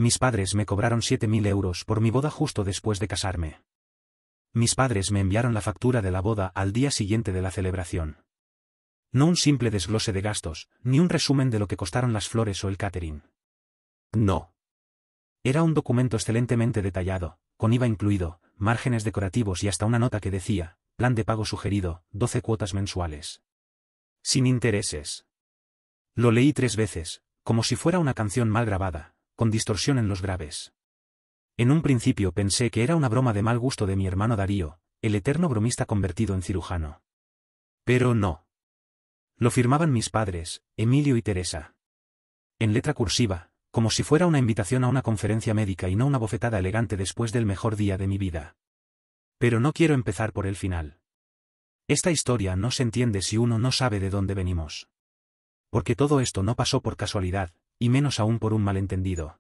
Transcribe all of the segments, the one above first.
Mis padres me cobraron 7.000 euros por mi boda justo después de casarme. Mis padres me enviaron la factura de la boda al día siguiente de la celebración. No un simple desglose de gastos, ni un resumen de lo que costaron las flores o el catering. No. Era un documento excelentemente detallado, con IVA incluido, márgenes decorativos y hasta una nota que decía, plan de pago sugerido, 12 cuotas mensuales. Sin intereses. Lo leí 3 veces, como si fuera una canción mal grabada, con distorsión en los graves. En un principio pensé que era una broma de mal gusto de mi hermano Darío, el eterno bromista convertido en cirujano. Pero no. Lo firmaban mis padres, Emilio y Teresa. En letra cursiva, como si fuera una invitación a una conferencia médica y no una bofetada elegante después del mejor día de mi vida. Pero no quiero empezar por el final. Esta historia no se entiende si uno no sabe de dónde venimos. Porque todo esto no pasó por casualidad, y menos aún por un malentendido.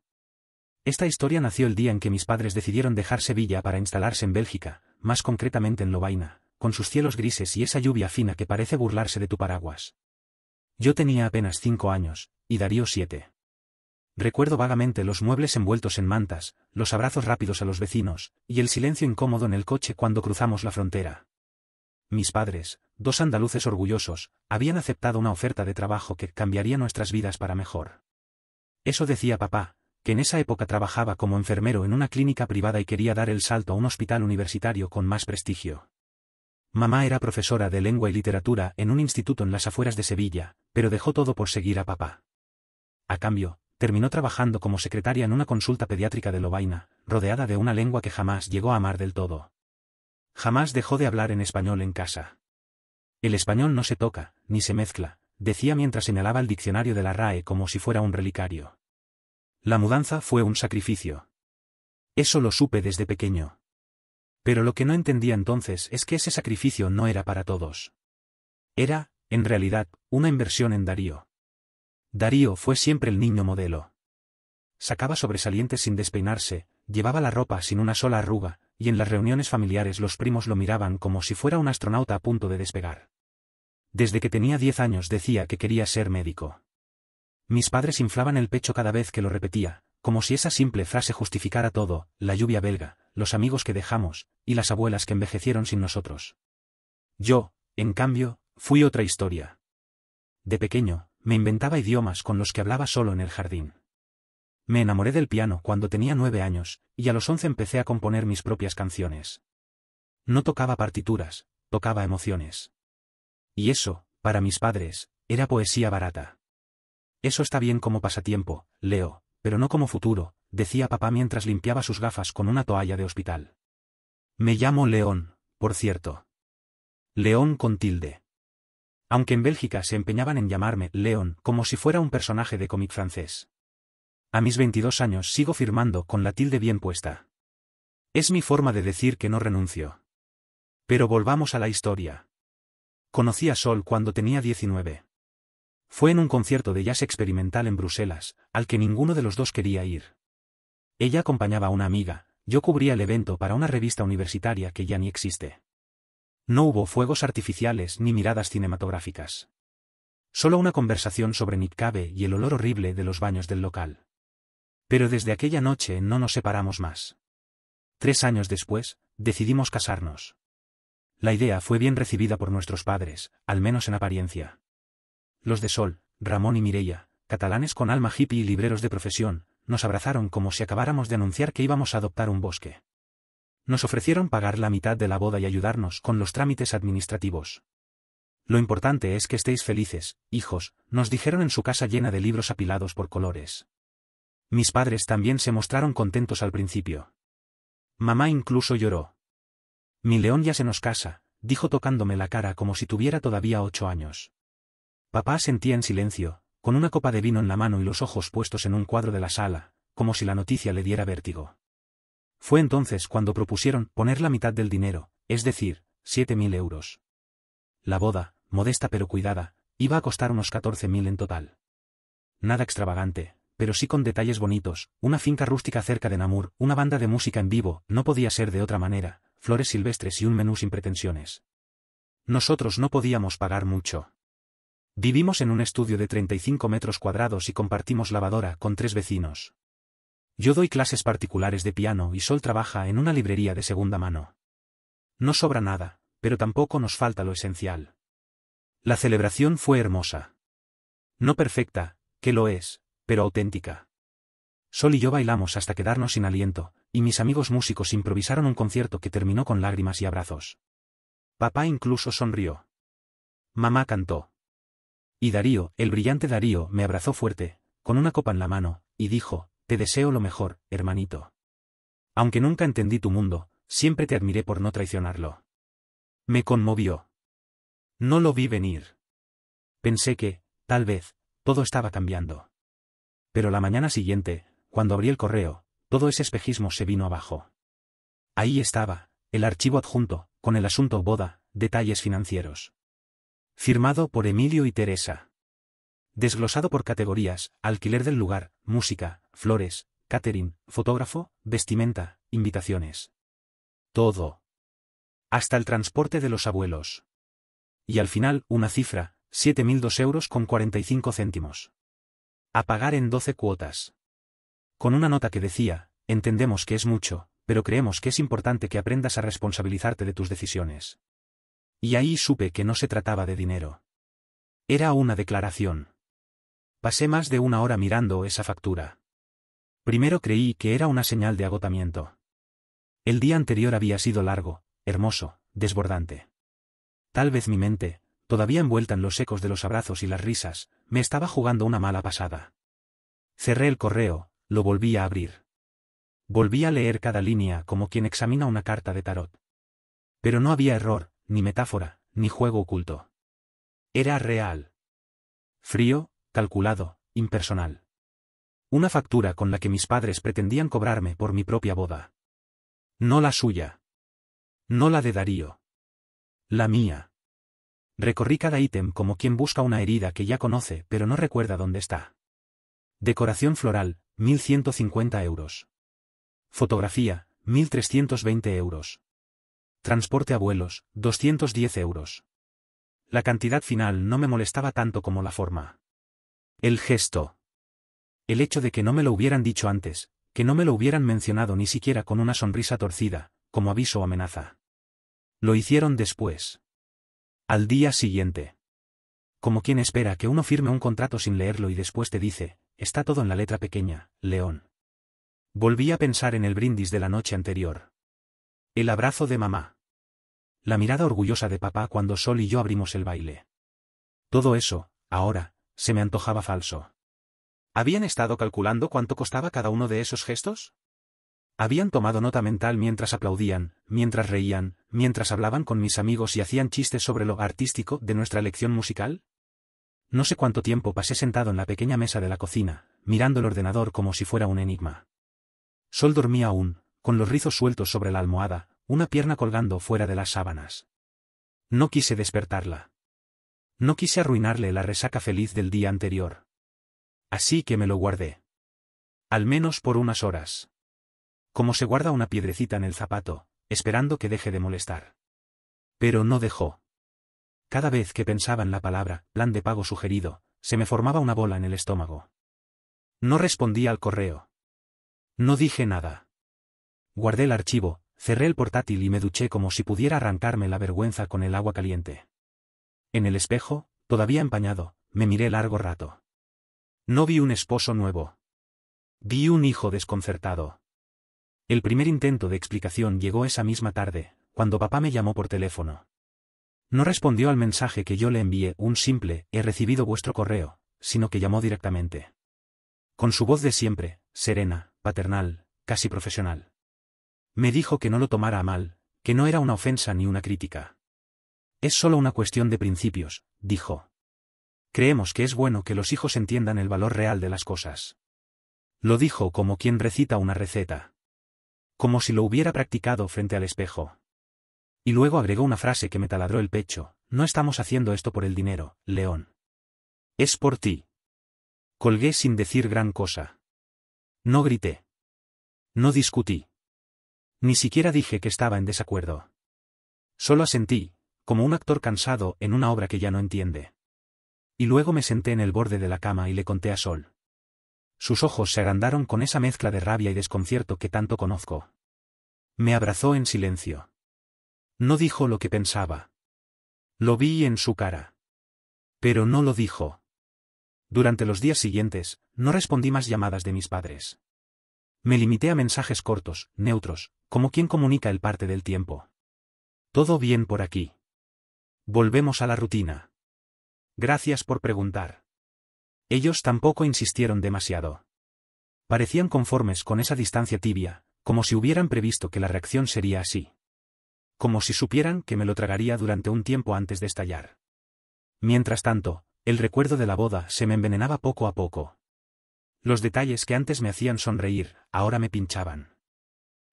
Esta historia nació el día en que mis padres decidieron dejar Sevilla para instalarse en Bélgica, más concretamente en Lovaina, con sus cielos grises y esa lluvia fina que parece burlarse de tu paraguas. Yo tenía apenas 5 años, y Darío 7. Recuerdo vagamente los muebles envueltos en mantas, los abrazos rápidos a los vecinos, y el silencio incómodo en el coche cuando cruzamos la frontera. Mis padres, 2 andaluces orgullosos, habían aceptado una oferta de trabajo que cambiaría nuestras vidas para mejor. Eso decía papá, que en esa época trabajaba como enfermero en una clínica privada y quería dar el salto a un hospital universitario con más prestigio. Mamá era profesora de lengua y literatura en un instituto en las afueras de Sevilla, pero dejó todo por seguir a papá. A cambio, terminó trabajando como secretaria en una consulta pediátrica de Lovaina, rodeada de una lengua que jamás llegó a amar del todo. Jamás dejó de hablar en español en casa. El español no se toca, ni se mezcla, decía mientras señalaba el diccionario de la RAE como si fuera un relicario. La mudanza fue un sacrificio. Eso lo supe desde pequeño. Pero lo que no entendía entonces es que ese sacrificio no era para todos. Era, en realidad, una inversión en Darío. Darío fue siempre el niño modelo. Sacaba sobresalientes sin despeinarse, llevaba la ropa sin una sola arruga, y en las reuniones familiares los primos lo miraban como si fuera un astronauta a punto de despegar. Desde que tenía 10 años decía que quería ser médico. Mis padres inflaban el pecho cada vez que lo repetía, como si esa simple frase justificara todo, la lluvia belga, los amigos que dejamos, y las abuelas que envejecieron sin nosotros. Yo, en cambio, fui otra historia. De pequeño, me inventaba idiomas con los que hablaba solo en el jardín. Me enamoré del piano cuando tenía 9 años, y a los 11 empecé a componer mis propias canciones. No tocaba partituras, tocaba emociones. Y eso, para mis padres, era poesía barata. Eso está bien como pasatiempo, Leo, pero no como futuro, decía papá mientras limpiaba sus gafas con una toalla de hospital. Me llamo León, por cierto. León con tilde. Aunque en Bélgica se empeñaban en llamarme León como si fuera un personaje de cómic francés. A mis 22 años sigo firmando con la tilde bien puesta. Es mi forma de decir que no renuncio. Pero volvamos a la historia. Conocí a Sol cuando tenía 19. Fue en un concierto de jazz experimental en Bruselas, al que ninguno de los dos quería ir. Ella acompañaba a una amiga, yo cubría el evento para una revista universitaria que ya ni existe. No hubo fuegos artificiales ni miradas cinematográficas. Solo una conversación sobre Nick Cave y el olor horrible de los baños del local. Pero desde aquella noche no nos separamos más. 3 años después, decidimos casarnos. La idea fue bien recibida por nuestros padres, al menos en apariencia. Los de Sol, Ramón y Mireia, catalanes con alma hippie y libreros de profesión, nos abrazaron como si acabáramos de anunciar que íbamos a adoptar un bosque. Nos ofrecieron pagar la mitad de la boda y ayudarnos con los trámites administrativos. Lo importante es que estéis felices, hijos, nos dijeron en su casa llena de libros apilados por colores. Mis padres también se mostraron contentos al principio. Mamá incluso lloró. Mi León ya se nos casa, dijo tocándome la cara como si tuviera todavía 8 años. Papá sentía en silencio, con una copa de vino en la mano y los ojos puestos en un cuadro de la sala, como si la noticia le diera vértigo. Fue entonces cuando propusieron poner la mitad del dinero, es decir, 7.000 euros. La boda, modesta pero cuidada, iba a costar unos 14.000 en total. Nada extravagante, pero sí con detalles bonitos, una finca rústica cerca de Namur, una banda de música en vivo, no podía ser de otra manera, flores silvestres y un menú sin pretensiones. Nosotros no podíamos pagar mucho. Vivimos en un estudio de 35 metros cuadrados y compartimos lavadora con 3 vecinos. Yo doy clases particulares de piano y Sol trabaja en una librería de segunda mano. No sobra nada, pero tampoco nos falta lo esencial. La celebración fue hermosa. No perfecta, que lo es, pero auténtica. Sol y yo bailamos hasta quedarnos sin aliento, y mis amigos músicos improvisaron un concierto que terminó con lágrimas y abrazos. Papá incluso sonrió. Mamá cantó. Y Darío, el brillante Darío, me abrazó fuerte, con una copa en la mano, y dijo: te deseo lo mejor, hermanito. Aunque nunca entendí tu mundo, siempre te admiré por no traicionarlo. Me conmovió. No lo vi venir. Pensé que, tal vez, todo estaba cambiando. Pero la mañana siguiente, cuando abrí el correo, todo ese espejismo se vino abajo. Ahí estaba, el archivo adjunto, con el asunto boda, detalles financieros. Firmado por Emilio y Teresa. Desglosado por categorías: alquiler del lugar, música, flores, catering, fotógrafo, vestimenta, invitaciones. Todo. Hasta el transporte de los abuelos. Y al final, una cifra: 7.002,45 €. A pagar en 12 cuotas. Con una nota que decía: entendemos que es mucho, pero creemos que es importante que aprendas a responsabilizarte de tus decisiones. Y ahí supe que no se trataba de dinero. Era una declaración. Pasé más de una hora mirando esa factura. Primero creí que era una señal de agotamiento. El día anterior había sido largo, hermoso, desbordante. Tal vez mi mente, todavía envuelta en los ecos de los abrazos y las risas, me estaba jugando una mala pasada. Cerré el correo, lo volví a abrir. Volví a leer cada línea como quien examina una carta de tarot. Pero no había error, ni metáfora, ni juego oculto. Era real. Frío, calculado, impersonal. Una factura con la que mis padres pretendían cobrarme por mi propia boda. No la suya. No la de Darío. La mía. Recorrí cada ítem como quien busca una herida que ya conoce pero no recuerda dónde está. Decoración floral, 1.150 €. Fotografía, 1.320 €. Transporte abuelos, 210 €. La cantidad final no me molestaba tanto como la forma. El gesto. El hecho de que no me lo hubieran dicho antes, que no me lo hubieran mencionado ni siquiera con una sonrisa torcida, como aviso o amenaza. Lo hicieron después. Al día siguiente. Como quien espera que uno firme un contrato sin leerlo y después te dice: está todo en la letra pequeña, León. Volví a pensar en el brindis de la noche anterior. El abrazo de mamá. La mirada orgullosa de papá cuando Sol y yo abrimos el baile. Todo eso, ahora, se me antojaba falso. ¿Habían estado calculando cuánto costaba cada uno de esos gestos? ¿Habían tomado nota mental mientras aplaudían, mientras reían, mientras hablaban con mis amigos y hacían chistes sobre lo artístico de nuestra lección musical? No sé cuánto tiempo pasé sentado en la pequeña mesa de la cocina, mirando el ordenador como si fuera un enigma. Sol dormía aún, con los rizos sueltos sobre la almohada, una pierna colgando fuera de las sábanas. No quise despertarla. No quise arruinarle la resaca feliz del día anterior. Así que me lo guardé. Al menos por unas horas. Como se guarda una piedrecita en el zapato, esperando que deje de molestar. Pero no dejó. Cada vez que pensaba en la palabra plan de pago sugerido, se me formaba una bola en el estómago. No respondí al correo. No dije nada. Guardé el archivo, cerré el portátil y me duché como si pudiera arrancarme la vergüenza con el agua caliente. En el espejo, todavía empañado, me miré largo rato. No vi un esposo nuevo. Vi un hijo desconcertado. El primer intento de explicación llegó esa misma tarde, cuando papá me llamó por teléfono. No respondió al mensaje que yo le envié, un simple: he recibido vuestro correo, sino que llamó directamente. Con su voz de siempre, serena, paternal, casi profesional. Me dijo que no lo tomara a mal, que no era una ofensa ni una crítica. Es solo una cuestión de principios, dijo. Creemos que es bueno que los hijos entiendan el valor real de las cosas. Lo dijo como quien recita una receta. Como si lo hubiera practicado frente al espejo. Y luego agregó una frase que me taladró el pecho: no estamos haciendo esto por el dinero, León. Es por ti. Colgué sin decir gran cosa. No grité. No discutí. Ni siquiera dije que estaba en desacuerdo. Solo asentí, como un actor cansado en una obra que ya no entiende. Y luego me senté en el borde de la cama y le conté a Sol. sus ojos se agrandaron con esa mezcla de rabia y desconcierto que tanto conozco. Me abrazó en silencio. No dijo lo que pensaba. Lo vi en su cara. Pero no lo dijo. Durante los días siguientes, no respondí más llamadas de mis padres. Me limité a mensajes cortos, neutros, como quien comunica el parte del tiempo. Todo bien por aquí. Volvemos a la rutina. Gracias por preguntar. Ellos tampoco insistieron demasiado. Parecían conformes con esa distancia tibia, como si hubieran previsto que la reacción sería así. Como si supieran que me lo tragaría durante un tiempo antes de estallar. Mientras tanto, el recuerdo de la boda se me envenenaba poco a poco. Los detalles que antes me hacían sonreír, ahora me pinchaban.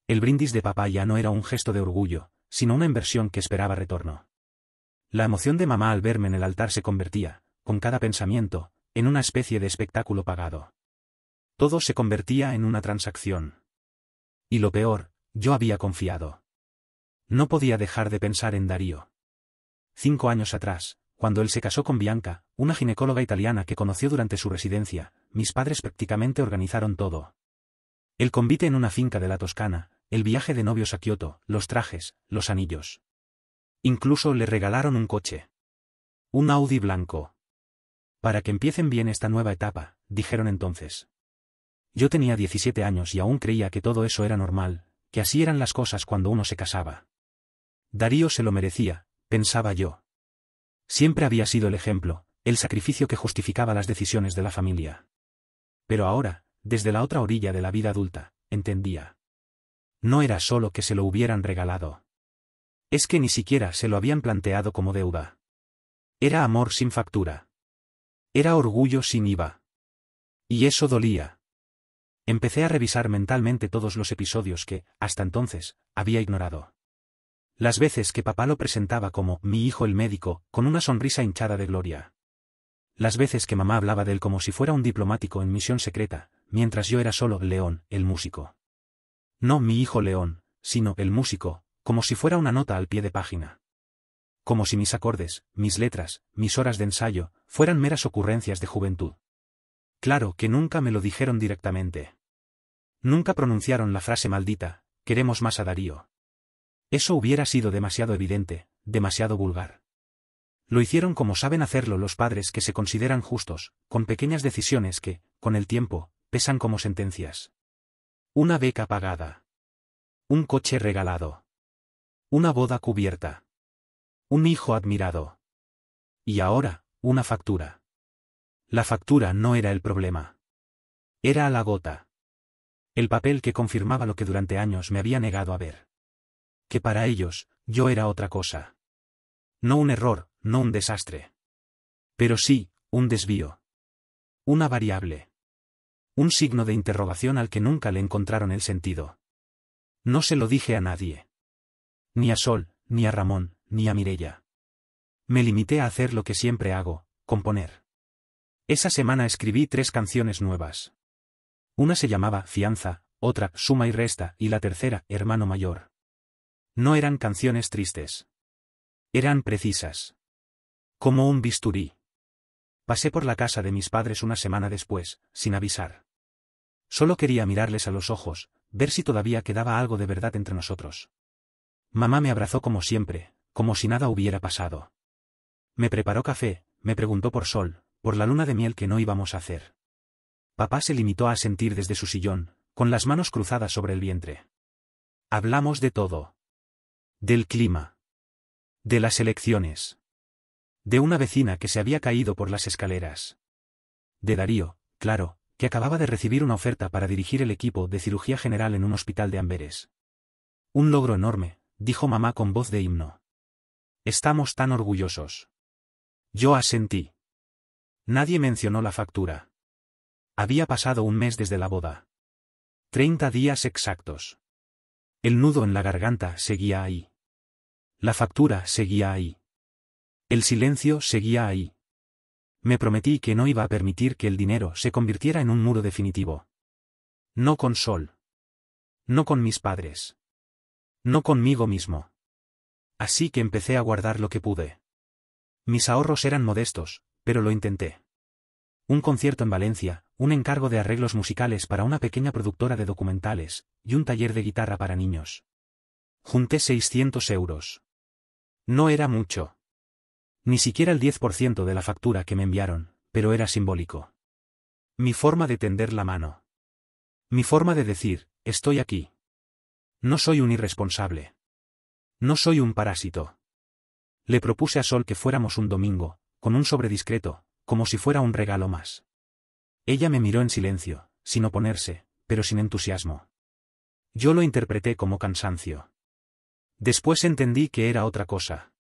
El brindis de papá ya no era un gesto de orgullo, sino una inversión que esperaba retorno. La emoción de mamá al verme en el altar se convertía, con cada pensamiento, en una especie de espectáculo pagado. Todo se convertía en una transacción. Y lo peor, yo había confiado. No podía dejar de pensar en Darío. 5 años atrás, cuando él se casó con Bianca, una ginecóloga italiana que conoció durante su residencia, mis padres prácticamente organizaron todo. El convite en una finca de la Toscana, el viaje de novios a Kioto, los trajes, los anillos. Incluso le regalaron un coche. Un Audi blanco. Para que empiecen bien esta nueva etapa, dijeron entonces. Yo tenía 17 años y aún creía que todo eso era normal, que así eran las cosas cuando uno se casaba. Darío se lo merecía, pensaba yo. Siempre había sido el ejemplo, el sacrificio que justificaba las decisiones de la familia. Pero ahora, desde la otra orilla de la vida adulta, entendía. No era solo que se lo hubieran regalado. Es que ni siquiera se lo habían planteado como deuda. Era amor sin factura. Era orgullo sin IVA. Y eso dolía. Empecé a revisar mentalmente todos los episodios que, hasta entonces, había ignorado. Las veces que papá lo presentaba como mi hijo el médico, con una sonrisa hinchada de gloria. Las veces que mamá hablaba de él como si fuera un diplomático en misión secreta, mientras yo era solo León, el músico. No mi hijo León, sino el músico, como si fuera una nota al pie de página. Como si mis acordes, mis letras, mis horas de ensayo, fueran meras ocurrencias de juventud. Claro que nunca me lo dijeron directamente. Nunca pronunciaron la frase maldita, queremos más a Darío. Eso hubiera sido demasiado evidente, demasiado vulgar. Lo hicieron como saben hacerlo los padres que se consideran justos, con pequeñas decisiones que, con el tiempo, pesan como sentencias. Una beca pagada. Un coche regalado. Una boda cubierta. Un hijo admirado. Y ahora, una factura. La factura no era el problema. Era la gota. El papel que confirmaba lo que durante años me había negado a ver. Que para ellos, yo era otra cosa. No un error, no un desastre. Pero sí, un desvío. Una variable. Un signo de interrogación al que nunca le encontraron el sentido. No se lo dije a nadie. Ni a Sol, ni a Ramón, ni a Mireia. Me limité a hacer lo que siempre hago, componer. Esa semana escribí 3 canciones nuevas. Una se llamaba Fianza, otra Suma y Resta y la tercera Hermano Mayor. No eran canciones tristes. Eran precisas. Como un bisturí. Pasé por la casa de mis padres una semana después, sin avisar. Solo quería mirarles a los ojos, ver si todavía quedaba algo de verdad entre nosotros. Mamá me abrazó como siempre, como si nada hubiera pasado. Me preparó café, me preguntó por Sol, por la luna de miel que no íbamos a hacer. Papá se limitó a asentir desde su sillón, con las manos cruzadas sobre el vientre. Hablamos de todo. Del clima. De las elecciones. De una vecina que se había caído por las escaleras. De Darío, claro, que acababa de recibir una oferta para dirigir el equipo de cirugía general en un hospital de Amberes. Un logro enorme, dijo mamá con voz de himno. Estamos tan orgullosos. Yo asentí. Nadie mencionó la factura. Había pasado un mes desde la boda. 30 días exactos. El nudo en la garganta seguía ahí. La factura seguía ahí. El silencio seguía ahí. Me prometí que no iba a permitir que el dinero se convirtiera en un muro definitivo. No con Sol. No con mis padres. No conmigo mismo. Así que empecé a guardar lo que pude. Mis ahorros eran modestos, pero lo intenté. Un concierto en Valencia, un encargo de arreglos musicales para una pequeña productora de documentales, y un taller de guitarra para niños. Junté 600 euros. No era mucho. Ni siquiera el 10% de la factura que me enviaron, pero era simbólico. Mi forma de tender la mano. Mi forma de decir, estoy aquí. No soy un irresponsable. No soy un parásito. Le propuse a Sol que fuéramos un domingo, con un sobre discreto, como si fuera un regalo más. Ella me miró en silencio, sin oponerse, pero sin entusiasmo. Yo lo interpreté como cansancio. Después entendí que era otra cosa.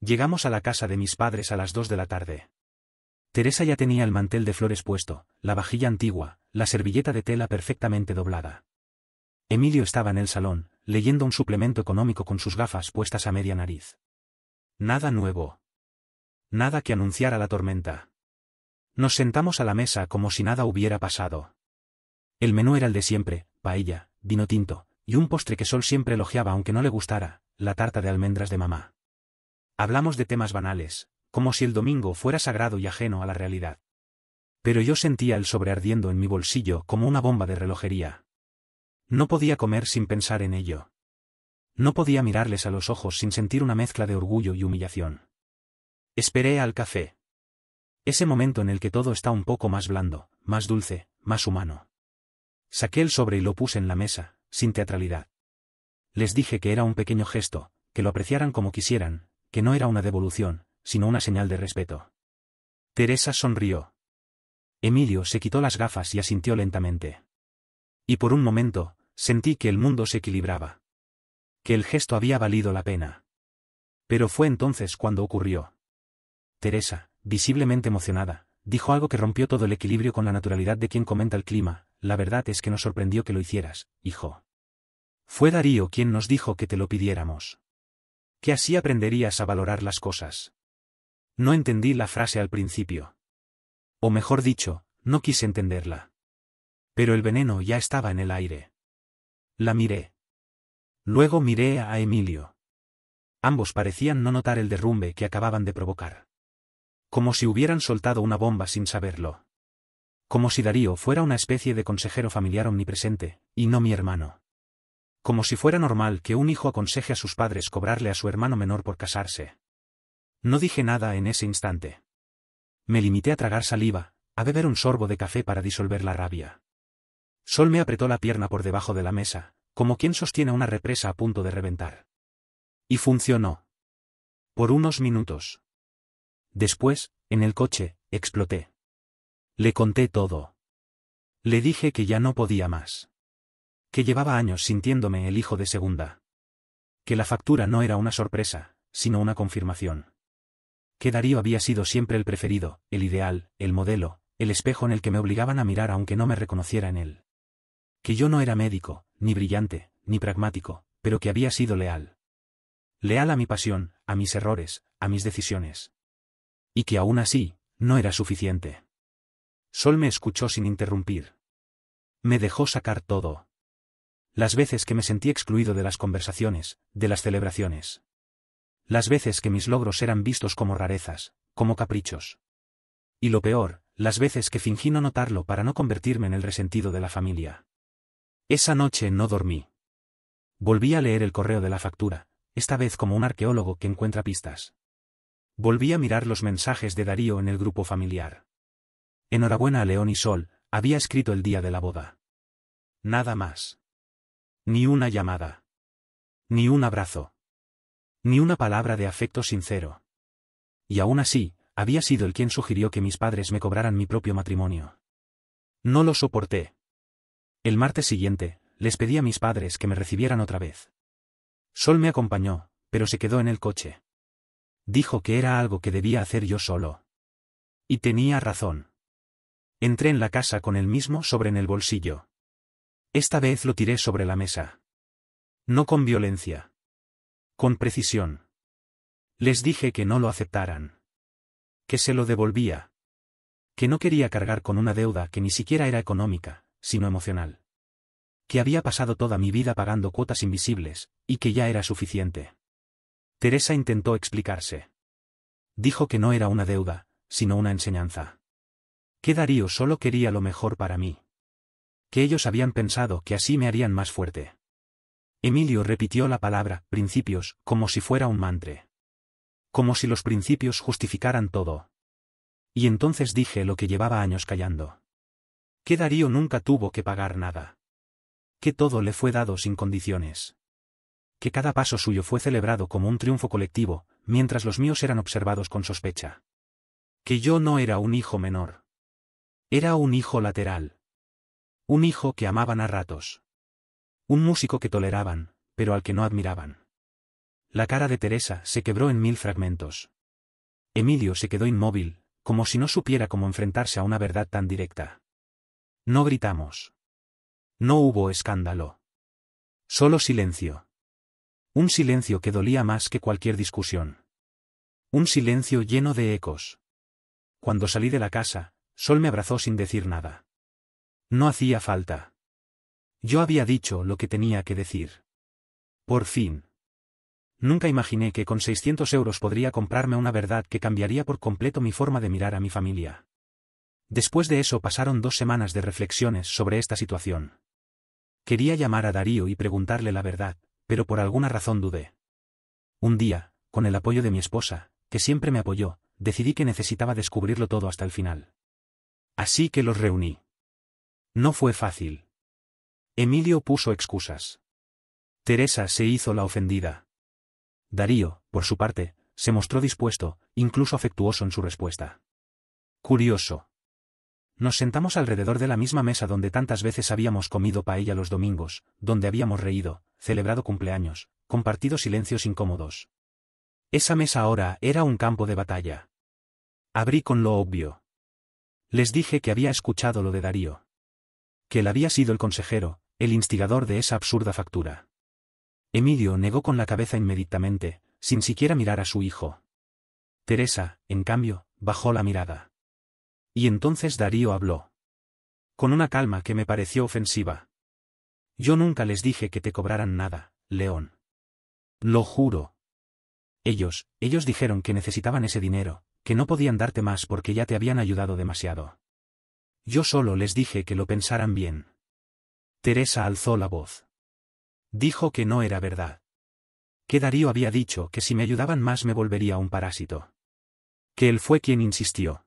Llegamos a la casa de mis padres a las 2 de la tarde. Teresa ya tenía el mantel de flores puesto, la vajilla antigua, la servilleta de tela perfectamente doblada. Emilio estaba en el salón, leyendo un suplemento económico con sus gafas puestas a media nariz. Nada nuevo. Nada que anunciara la tormenta. Nos sentamos a la mesa como si nada hubiera pasado. El menú era el de siempre, paella, vino tinto, y un postre que Sol siempre elogiaba aunque no le gustara, la tarta de almendras de mamá. Hablamos de temas banales, como si el domingo fuera sagrado y ajeno a la realidad. Pero yo sentía el sobre ardiendo en mi bolsillo como una bomba de relojería. No podía comer sin pensar en ello. No podía mirarles a los ojos sin sentir una mezcla de orgullo y humillación. Esperé al café. Ese momento en el que todo está un poco más blando, más dulce, más humano. Saqué el sobre y lo puse en la mesa, sin teatralidad. Les dije que era un pequeño gesto, que lo apreciaran como quisieran, que no era una devolución, sino una señal de respeto. Teresa sonrió. Emilio se quitó las gafas y asintió lentamente. Y por un momento, sentí que el mundo se equilibraba. Que el gesto había valido la pena. Pero fue entonces cuando ocurrió. Teresa, visiblemente emocionada, dijo algo que rompió todo el equilibrio con la naturalidad de quien comenta el clima. La verdad es que nos sorprendió que lo hicieras, hijo. Fue Darío quien nos dijo que te lo pidiéramos. Que así aprenderías a valorar las cosas. No entendí la frase al principio. O mejor dicho, no quise entenderla. Pero el veneno ya estaba en el aire. La miré. Luego miré a Emilio. Ambos parecían no notar el derrumbe que acababan de provocar. Como si hubieran soltado una bomba sin saberlo. Como si Darío fuera una especie de consejero familiar omnipresente, y no mi hermano. Como si fuera normal que un hijo aconseje a sus padres cobrarle a su hermano menor por casarse. No dije nada en ese instante. Me limité a tragar saliva, a beber un sorbo de café para disolver la rabia. Sol me apretó la pierna por debajo de la mesa, como quien sostiene una represa a punto de reventar. Y funcionó. Por unos minutos. Después, en el coche, exploté. Le conté todo. Le dije que ya no podía más. Que llevaba años sintiéndome el hijo de segunda. Que la factura no era una sorpresa, sino una confirmación. Que Darío había sido siempre el preferido, el ideal, el modelo, el espejo en el que me obligaban a mirar aunque no me reconociera en él. Que yo no era médico, ni brillante, ni pragmático, pero que había sido leal. Leal a mi pasión, a mis errores, a mis decisiones. Y que aún así, no era suficiente. Sol me escuchó sin interrumpir. Me dejó sacar todo. Las veces que me sentí excluido de las conversaciones, de las celebraciones. Las veces que mis logros eran vistos como rarezas, como caprichos. Y lo peor, las veces que fingí no notarlo para no convertirme en el resentido de la familia. Esa noche no dormí. Volví a leer el correo de la factura, esta vez como un arqueólogo que encuentra pistas. Volví a mirar los mensajes de Darío en el grupo familiar. Enhorabuena a León y Sol, había escrito el día de la boda. Nada más. Ni una llamada. Ni un abrazo. Ni una palabra de afecto sincero. Y aún así, había sido él quien sugirió que mis padres me cobraran mi propio matrimonio. No lo soporté. El martes siguiente, les pedí a mis padres que me recibieran otra vez. Sol me acompañó, pero se quedó en el coche. Dijo que era algo que debía hacer yo solo. Y tenía razón. Entré en la casa con el mismo sobre en el bolsillo. Esta vez lo tiré sobre la mesa. No con violencia. Con precisión. Les dije que no lo aceptaran. Que se lo devolvía. Que no quería cargar con una deuda que ni siquiera era económica, sino emocional. Que había pasado toda mi vida pagando cuotas invisibles, y que ya era suficiente. Teresa intentó explicarse. Dijo que no era una deuda, sino una enseñanza. Que Darío solo quería lo mejor para mí. Que ellos habían pensado que así me harían más fuerte. Emilio repitió la palabra principios como si fuera un mantra. Como si los principios justificaran todo. Y entonces dije lo que llevaba años callando. Que Darío nunca tuvo que pagar nada. Que todo le fue dado sin condiciones. Que cada paso suyo fue celebrado como un triunfo colectivo, mientras los míos eran observados con sospecha. Que yo no era un hijo menor. Era un hijo lateral. Un hijo que amaban a ratos. Un músico que toleraban, pero al que no admiraban. La cara de Teresa se quebró en 1000 fragmentos. Emilio se quedó inmóvil, como si no supiera cómo enfrentarse a una verdad tan directa. No gritamos. No hubo escándalo. Solo silencio. Un silencio que dolía más que cualquier discusión. Un silencio lleno de ecos. Cuando salí de la casa, Sol me abrazó sin decir nada. No hacía falta. Yo había dicho lo que tenía que decir. Por fin. Nunca imaginé que con 600 euros podría comprarme una verdad que cambiaría por completo mi forma de mirar a mi familia. Después de eso pasaron 2 semanas de reflexiones sobre esta situación. Quería llamar a Darío y preguntarle la verdad, pero por alguna razón dudé. Un día, con el apoyo de mi esposa, que siempre me apoyó, decidí que necesitaba descubrirlo todo hasta el final. Así que los reuní. No fue fácil. Emilio puso excusas. Teresa se hizo la ofendida. Darío, por su parte, se mostró dispuesto, incluso afectuoso en su respuesta. Curioso. Nos sentamos alrededor de la misma mesa donde tantas veces habíamos comido paella los domingos, donde habíamos reído, celebrado cumpleaños, compartido silencios incómodos. Esa mesa ahora era un campo de batalla. Abrí con lo obvio. Les dije que había escuchado lo de Darío. Que él había sido el consejero, el instigador de esa absurda factura. Emilio negó con la cabeza inmediatamente, sin siquiera mirar a su hijo. Teresa, en cambio, bajó la mirada. Y entonces Darío habló. Con una calma que me pareció ofensiva. Yo nunca les dije que te cobraran nada, León. Lo juro. Ellos dijeron que necesitaban ese dinero, que no podían darte más porque ya te habían ayudado demasiado. Yo solo les dije que lo pensaran bien. Teresa alzó la voz. Dijo que no era verdad. Que Darío había dicho que si me ayudaban más me volvería un parásito. Que él fue quien insistió.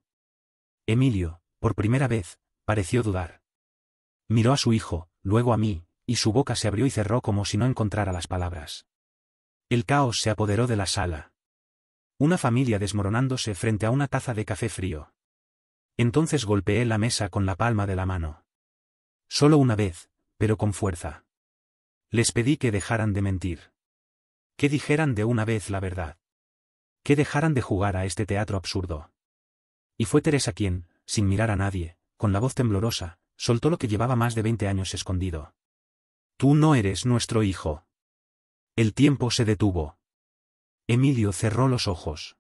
Emilio, por primera vez, pareció dudar. Miró a su hijo, luego a mí, y su boca se abrió y cerró como si no encontrara las palabras. El caos se apoderó de la sala. Una familia desmoronándose frente a una taza de café frío. Entonces golpeé la mesa con la palma de la mano. Solo una vez, pero con fuerza. Les pedí que dejaran de mentir. Que dijeran de una vez la verdad. Que dejaran de jugar a este teatro absurdo. Y fue Teresa quien, sin mirar a nadie, con la voz temblorosa, soltó lo que llevaba más de 20 años escondido. Tú no eres nuestro hijo. El tiempo se detuvo. Emilio cerró los ojos.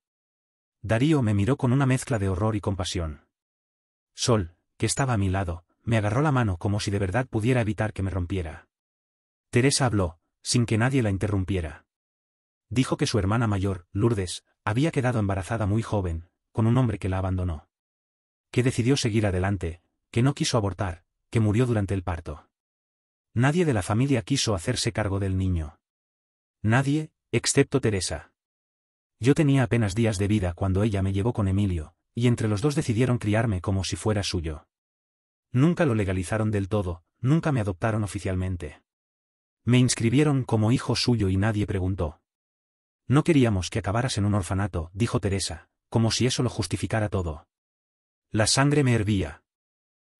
Darío me miró con una mezcla de horror y compasión. Sol, que estaba a mi lado, me agarró la mano como si de verdad pudiera evitar que me rompiera. Teresa habló, sin que nadie la interrumpiera. Dijo que su hermana mayor, Lourdes, había quedado embarazada muy joven, con un hombre que la abandonó. Que decidió seguir adelante, que no quiso abortar, que murió durante el parto. Nadie de la familia quiso hacerse cargo del niño. Nadie, excepto Teresa. Yo tenía apenas días de vida cuando ella me llevó con Emilio, y entre los dos decidieron criarme como si fuera suyo. Nunca lo legalizaron del todo, nunca me adoptaron oficialmente. Me inscribieron como hijo suyo y nadie preguntó. No queríamos que acabaras en un orfanato, dijo Teresa, como si eso lo justificara todo. La sangre me hervía.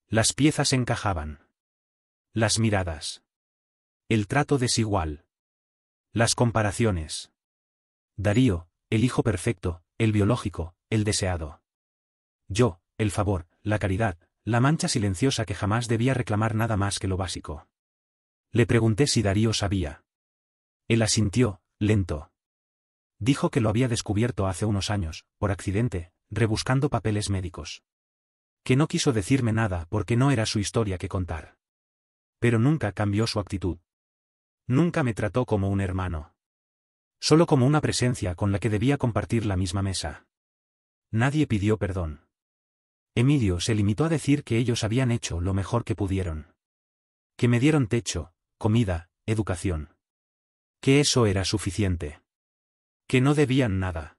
Las piezas encajaban. Las miradas. El trato desigual. Las comparaciones. Darío, el hijo perfecto, el biológico, el deseado. Yo, el favor, la caridad, la mancha silenciosa que jamás debía reclamar nada más que lo básico. Le pregunté si Darío sabía. Él asintió, lento. Dijo que lo había descubierto hace unos años, por accidente, rebuscando papeles médicos. Que no quiso decirme nada porque no era su historia que contar. Pero nunca cambió su actitud. Nunca me trató como un hermano. Solo como una presencia con la que debía compartir la misma mesa. Nadie pidió perdón. Emilio se limitó a decir que ellos habían hecho lo mejor que pudieron. Que me dieron techo, comida, educación. Que eso era suficiente. Que no debían nada.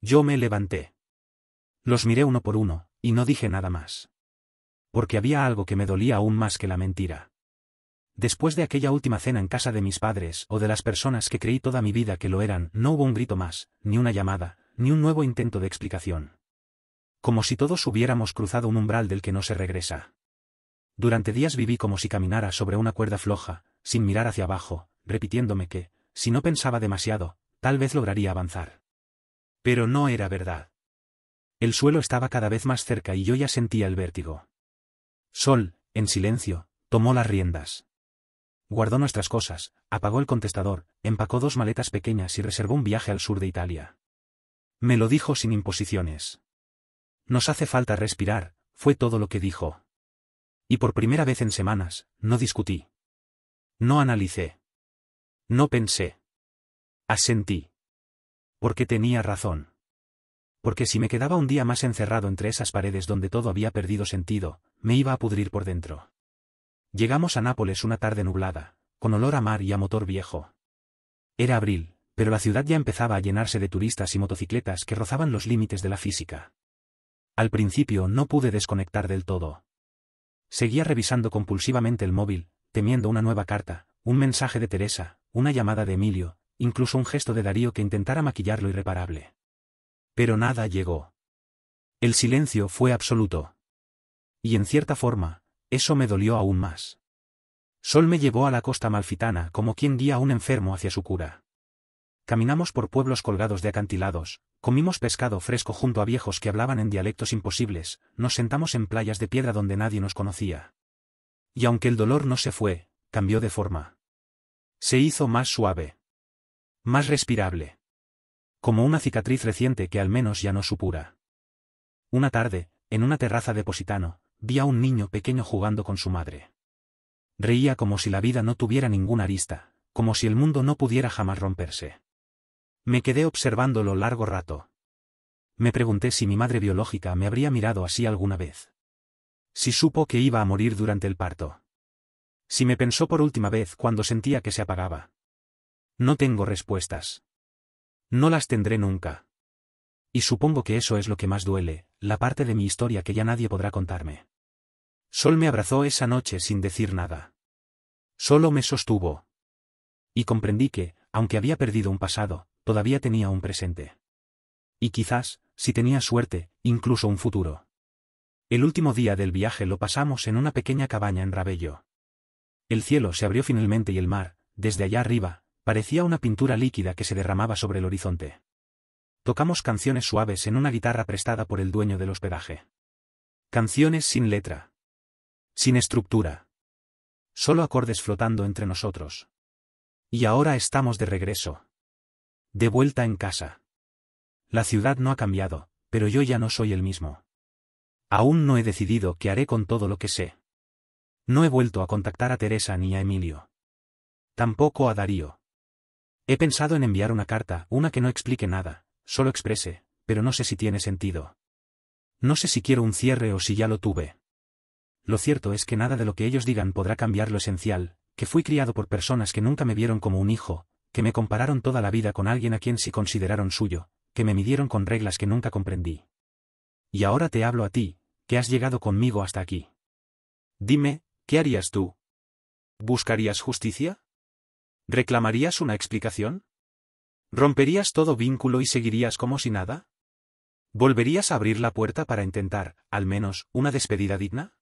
Yo me levanté. Los miré uno por uno, y no dije nada más. Porque había algo que me dolía aún más que la mentira. Después de aquella última cena en casa de mis padres o de las personas que creí toda mi vida que lo eran, no hubo un grito más, ni una llamada, ni un nuevo intento de explicación. Como si todos hubiéramos cruzado un umbral del que no se regresa. Durante días viví como si caminara sobre una cuerda floja, sin mirar hacia abajo, repitiéndome que, si no pensaba demasiado, tal vez lograría avanzar. Pero no era verdad. El suelo estaba cada vez más cerca y yo ya sentía el vértigo. Sol, en silencio, tomó las riendas. Guardó nuestras cosas, apagó el contestador, empacó 2 maletas pequeñas y reservó un viaje al sur de Italia. Me lo dijo sin imposiciones. Nos hace falta respirar, fue todo lo que dijo. Y por primera vez en semanas, no discutí. No analicé. No pensé. Asentí. Porque tenía razón. Porque si me quedaba un día más encerrado entre esas paredes donde todo había perdido sentido, me iba a pudrir por dentro. Llegamos a Nápoles una tarde nublada, con olor a mar y a motor viejo. Era abril, pero la ciudad ya empezaba a llenarse de turistas y motocicletas que rozaban los límites de la física. Al principio no pude desconectar del todo. Seguía revisando compulsivamente el móvil, temiendo una nueva carta, un mensaje de Teresa, una llamada de Emilio, incluso un gesto de Darío que intentara maquillar lo irreparable. Pero nada llegó. El silencio fue absoluto. Y en cierta forma, eso me dolió aún más. Sol me llevó a la costa amalfitana como quien guía a un enfermo hacia su cura. Caminamos por pueblos colgados de acantilados, comimos pescado fresco junto a viejos que hablaban en dialectos imposibles, nos sentamos en playas de piedra donde nadie nos conocía. Y aunque el dolor no se fue, cambió de forma. Se hizo más suave. Más respirable. Como una cicatriz reciente que al menos ya no supura. Una tarde, en una terraza de Positano, vi a un niño pequeño jugando con su madre. Reía como si la vida no tuviera ninguna arista, como si el mundo no pudiera jamás romperse. Me quedé observándolo largo rato. Me pregunté si mi madre biológica me habría mirado así alguna vez. Si supo que iba a morir durante el parto. Si me pensó por última vez cuando sentía que se apagaba. No tengo respuestas. No las tendré nunca. Y supongo que eso es lo que más duele, la parte de mi historia que ya nadie podrá contarme. Sol me abrazó esa noche sin decir nada. Solo me sostuvo. Y comprendí que, aunque había perdido un pasado, todavía tenía un presente. Y quizás, si tenía suerte, incluso un futuro. El último día del viaje lo pasamos en una pequeña cabaña en Ravello. El cielo se abrió finalmente y el mar, desde allá arriba, parecía una pintura líquida que se derramaba sobre el horizonte. Tocamos canciones suaves en una guitarra prestada por el dueño del hospedaje. Canciones sin letra. Sin estructura. Solo acordes flotando entre nosotros. Y ahora estamos de regreso. De vuelta en casa. La ciudad no ha cambiado, pero yo ya no soy el mismo. Aún no he decidido qué haré con todo lo que sé. No he vuelto a contactar a Teresa ni a Emilio. Tampoco a Darío. He pensado en enviar una carta, una que no explique nada, solo exprese, pero no sé si tiene sentido. No sé si quiero un cierre o si ya lo tuve. Lo cierto es que nada de lo que ellos digan podrá cambiar lo esencial, que fui criado por personas que nunca me vieron como un hijo, que me compararon toda la vida con alguien a quien sí consideraron suyo, que me midieron con reglas que nunca comprendí. Y ahora te hablo a ti, que has llegado conmigo hasta aquí. Dime, ¿qué harías tú? ¿Buscarías justicia? ¿Reclamarías una explicación? ¿Romperías todo vínculo y seguirías como si nada? ¿Volverías a abrir la puerta para intentar, al menos, una despedida digna?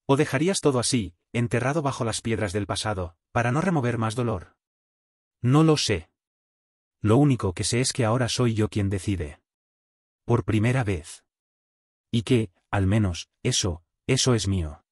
¿O dejarías todo así, enterrado bajo las piedras del pasado, para no remover más dolor? No lo sé. Lo único que sé es que ahora soy yo quien decide. Por primera vez. Y que, al menos, eso es mío.